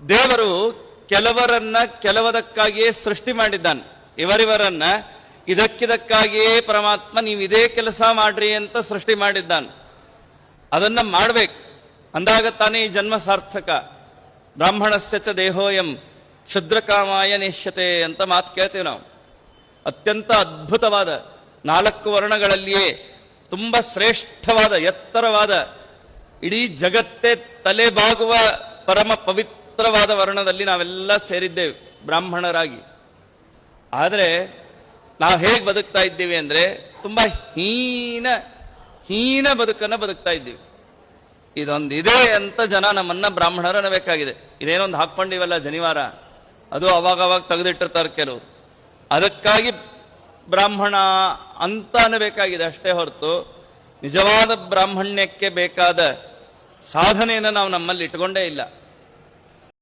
ದೇವರು ಕೆಲವರನ್ನ ಕೆಲವದಕ್ಕಾಗಿಯೇ ಸೃಷ್ಟಿ ಮಾಡಿದ್ದಾನೆ. ಇವರಿವರನ್ನ ಇದಕ್ಕಿದಕ್ಕಾಗಿಯೇ ಪರಮಾತ್ಮ ನೀವು ಇದೇ ಕೆಲಸ ಮಾಡ್ರಿ ಅಂತ ಸೃಷ್ಟಿ ಮಾಡಿದ್ದಾನೆ. ಅದನ್ನ ಮಾಡ್ಬೇಕು ಅಂದಾಗ ತಾನೇ ಈ ಜನ್ಮ ಸಾರ್ಥಕ. ಬ್ರಾಹ್ಮಣಸ್ಯ ಚ ದೇಹೋಯಂ ಕ್ಷುದ್ರಕಾಮಾಯ ನೇಷ್ಯತೆ ಅಂತ ಮಾತು ಕೇಳ್ತೇವೆ ನಾವು. ಅತ್ಯಂತ ಅದ್ಭುತವಾದ 4 ವರ್ಣಗಳಲ್ಲಿಯೇ ತುಂಬಾ ಶ್ರೇಷ್ಠವಾದ ಎತ್ತರವಾದ ಇಡೀ ಜಗತ್ತೇ ತಲೆಬಾಗುವ ಪರಮ ಪವಿತ್ರವಾದ ವರ್ಣದಲ್ಲಿ ನಾವೆಲ್ಲ ಸೇರಿದ್ದೇವೆ ಬ್ರಾಹ್ಮಣರಾಗಿ. ಆದರೆ ನಾವು ಹೇಗೆ ಬದುಕ್ತಾ ಇದ್ದೀವಿ ಅಂದ್ರೆ ತುಂಬಾ ಹೀನ ಬದುಕನ್ನು ಬದುಕ್ತಾ ಇದ್ದೀವಿ. ಇದೊಂದಿದೆ ಅಂತ ಜನ ನಮ್ಮನ್ನ ಬ್ರಾಹ್ಮಣರು ಅನ್ನಬೇಕಾಗಿದೆ. ಇದೇನೊಂದು ಹಾಕ್ಕೊಂಡಿವಲ್ಲ ಜನಿವಾರ, ಅದು ಅವಾಗ ತೆಗೆದಿಟ್ಟಿರ್ತಾರೆ ಕೆಲವರು. ಅದಕ್ಕಾಗಿ ಬ್ರಾಹ್ಮಣ ಅಂತ ಅನ್ನಬೇಕಾಗಿದೆ ಅಷ್ಟೇ ಹೊರತು ನಿಜವಾದ ಬ್ರಾಹ್ಮಣ್ಯಕ್ಕೆ ಬೇಕಾದ ಸಾಧನೆಯನ್ನು ನಾವು ನಮ್ಮಲ್ಲಿ ಇಟ್ಕೊಂಡೇ ಇಲ್ಲ.